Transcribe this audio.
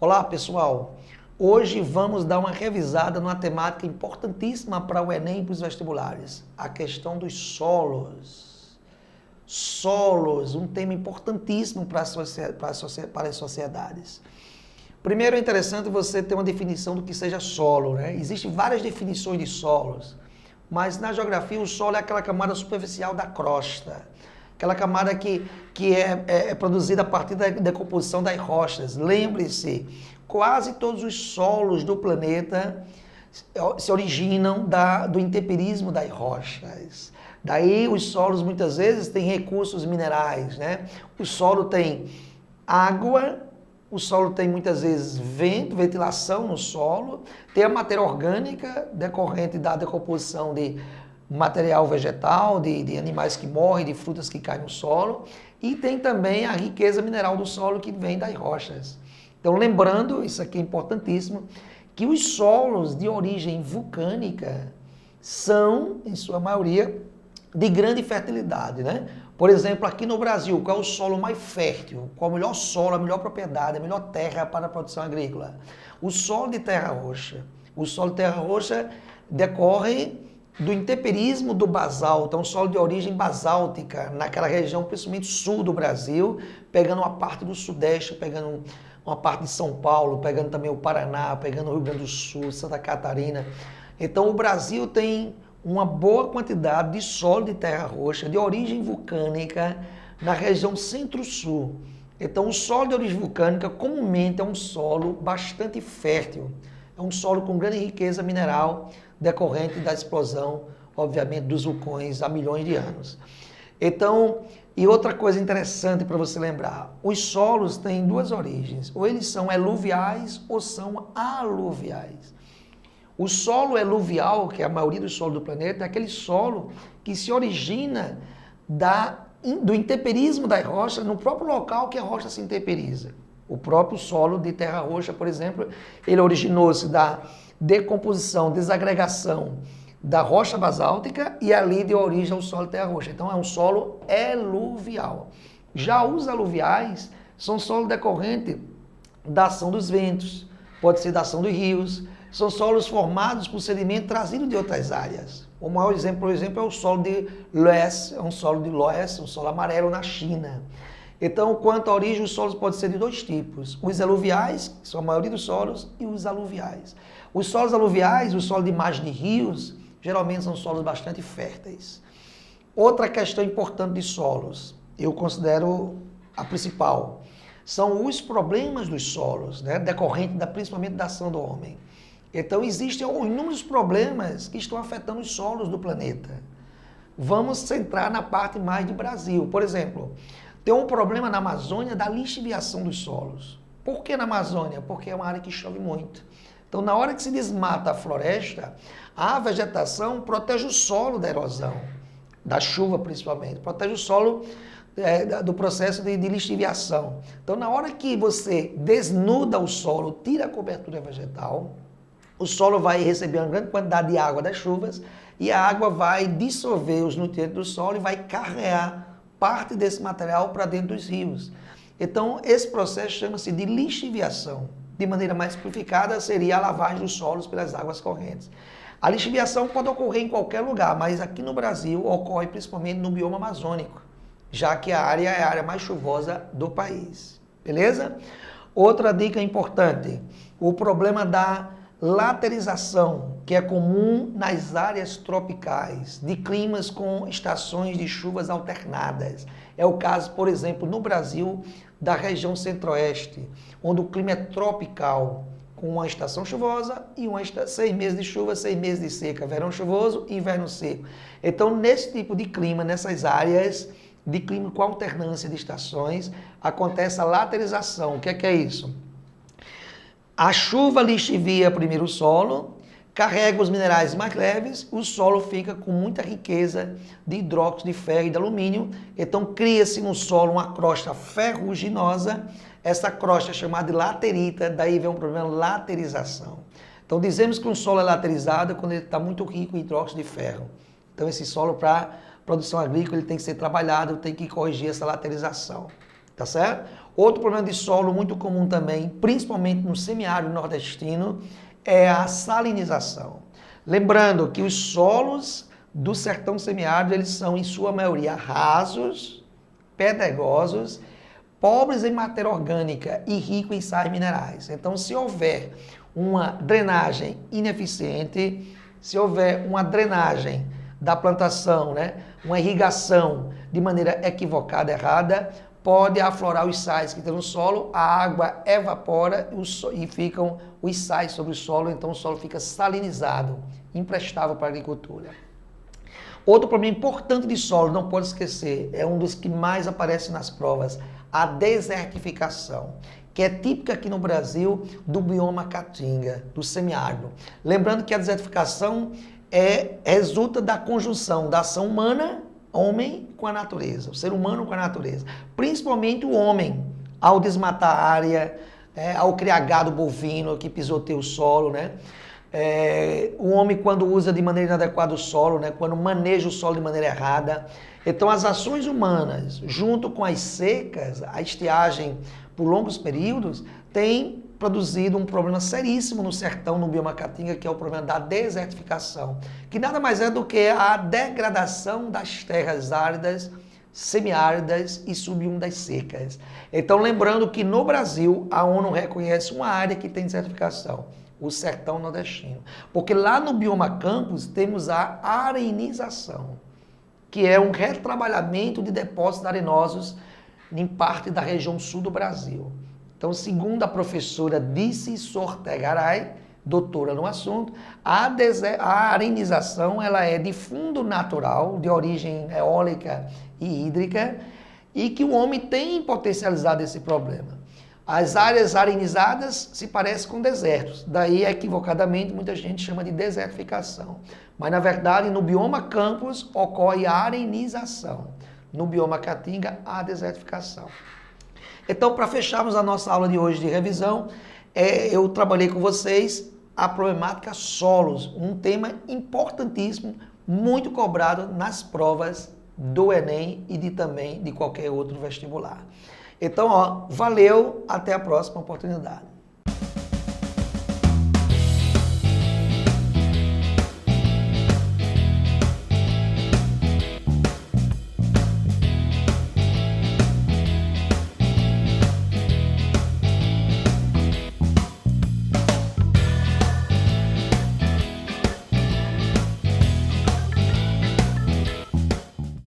Olá, pessoal! Hoje vamos dar uma revisada numa temática importantíssima para o Enem e para os vestibulares, a questão dos solos. Solos, um tema importantíssimo para as sociedades. Primeiro é interessante você ter uma definição do que seja solo, né? Existem várias definições de solos, mas na geografia o solo é aquela camada superficial da crosta, aquela camada que é produzida a partir da decomposição das rochas. Lembre-se, quase todos os solos do planeta se originam do intemperismo das rochas. Daí os solos muitas vezes têm recursos minerais, né? O solo tem água, o solo tem muitas vezes vento, ventilação no solo, tem a matéria orgânica decorrente da decomposição de material vegetal, de animais que morrem, de frutas que caem no solo, e tem também a riqueza mineral do solo que vem das rochas. Então, lembrando, isso aqui é importantíssimo, que os solos de origem vulcânica são, em sua maioria, de grande fertilidade, né? Por exemplo, aqui no Brasil, qual é o solo mais fértil? Qual é o melhor solo, a melhor propriedade, a melhor terra para a produção agrícola? O solo de terra roxa. O solo de terra roxa decorre do intemperismo do basalto, é um solo de origem basáltica, naquela região, principalmente sul do Brasil, pegando uma parte do sudeste, pegando uma parte de São Paulo, pegando também o Paraná, pegando o Rio Grande do Sul, Santa Catarina. Então o Brasil tem uma boa quantidade de solo de terra roxa, de origem vulcânica, na região centro-sul. Então o solo de origem vulcânica comumente é um solo bastante fértil, é um solo com grande riqueza mineral, decorrente da explosão, obviamente, dos vulcões há milhões de anos. Então, e outra coisa interessante para você lembrar, os solos têm duas origens, ou eles são eluviais ou são aluviais. O solo eluvial, que é a maioria do solo do planeta, é aquele solo que se origina do intemperismo das rochas no próprio local que a rocha se intemperiza. O próprio solo de terra roxa, por exemplo, ele originou-se da decomposição, desagregação da rocha basáltica e ali deu origem ao solo de terra roxa. Então é um solo eluvial. Já os aluviais são solo decorrente da ação dos ventos, pode ser da ação dos rios, são solos formados por sedimento trazido de outras áreas. O maior exemplo, por exemplo, é o solo de Loess, é um solo de Loess, um solo amarelo na China. Então, quanto à origem, os solos podem ser de dois tipos, os eluviais, que são a maioria dos solos, e os aluviais. Os solos aluviais, o solo de margem de rios, geralmente são solos bastante férteis. Outra questão importante de solos, eu considero a principal, são os problemas dos solos, né, decorrente principalmente da ação do homem. Então, existem inúmeros problemas que estão afetando os solos do planeta. Vamos centrar na parte mais de Brasil. Por exemplo, tem um problema na Amazônia da lixiviação dos solos. Por que na Amazônia? Porque é uma área que chove muito. Então, na hora que se desmata a floresta, a vegetação protege o solo da erosão, da chuva principalmente, protege o solo do processo de lixiviação. Então, na hora que você desnuda o solo, tira a cobertura vegetal, o solo vai receber uma grande quantidade de água das chuvas e a água vai dissolver os nutrientes do solo e vai carregar parte desse material para dentro dos rios. Então, esse processo chama-se de lixiviação. De maneira mais simplificada, seria a lavagem dos solos pelas águas correntes. A lixiviação pode ocorrer em qualquer lugar, mas aqui no Brasil ocorre principalmente no bioma amazônico, já que a área é a área mais chuvosa do país. Beleza? Outra dica importante, o problema da laterização, que é comum nas áreas tropicais, de climas com estações de chuvas alternadas. É o caso, por exemplo, no Brasil, da região centro-oeste, onde o clima é tropical, com uma estação chuvosa e 6 meses de chuva, 6 meses de seca, verão chuvoso e inverno seco. Então, nesse tipo de clima, nessas áreas de clima com alternância de estações, acontece a laterização. O que é isso? A chuva lixivia primeiro o solo, carrega os minerais mais leves, o solo fica com muita riqueza de hidróxido de ferro e de alumínio, então cria-se no solo uma crosta ferruginosa, essa crosta é chamada de laterita, daí vem um problema de laterização. Então dizemos que um solo é laterizado quando ele está muito rico em hidróxido de ferro. Então esse solo para produção agrícola ele tem que ser trabalhado, tem que corrigir essa laterização, tá certo? Outro problema de solo muito comum também, principalmente no semiárido nordestino, é a salinização. Lembrando que os solos do sertão semiárido, eles são em sua maioria rasos, pedregosos, pobres em matéria orgânica e ricos em sais minerais. Então, se houver uma drenagem ineficiente, se houver uma drenagem da plantação, uma irrigação de maneira equivocada, errada, pode aflorar os sais que tem no solo, a água evapora e ficam os sais sobre o solo, então o solo fica salinizado, imprestável para a agricultura. Outro problema importante de solo, não pode esquecer, é um dos que mais aparece nas provas, a desertificação, que é típica aqui no Brasil do bioma caatinga, do semiárido. Lembrando que a desertificação resulta da conjunção da ação humana, homem com a natureza, o ser humano com a natureza. Principalmente o homem, ao desmatar a área, ao criar gado bovino que pisoteia o solo, o homem quando usa de maneira inadequada o solo, quando maneja o solo de maneira errada. Então as ações humanas, junto com as secas, a estiagem por longos períodos, tem produzido um problema seríssimo no sertão, no bioma caatinga, que é o problema da desertificação, que nada mais é do que a degradação das terras áridas, semiáridas e subúmidas secas. Então, lembrando que no Brasil, a ONU reconhece uma área que tem desertificação, o sertão nordestino. Porque lá no bioma campus temos a arenização, que é um retrabalhamento de depósitos arenosos em parte da região sul do Brasil. Então, segundo a professora Dice Sortegaray, doutora no assunto, a arenização ela é de fundo natural, de origem eólica e hídrica, e que o homem tem potencializado esse problema. As áreas arenizadas se parecem com desertos, daí equivocadamente muita gente chama de desertificação. Mas na verdade no bioma campus ocorre a arenização, no bioma caatinga a desertificação. Então, para fecharmos a nossa aula de hoje de revisão, eu trabalhei com vocês a problemática solos, um tema importantíssimo, muito cobrado nas provas do Enem e também de qualquer outro vestibular. Então, valeu, até a próxima oportunidade.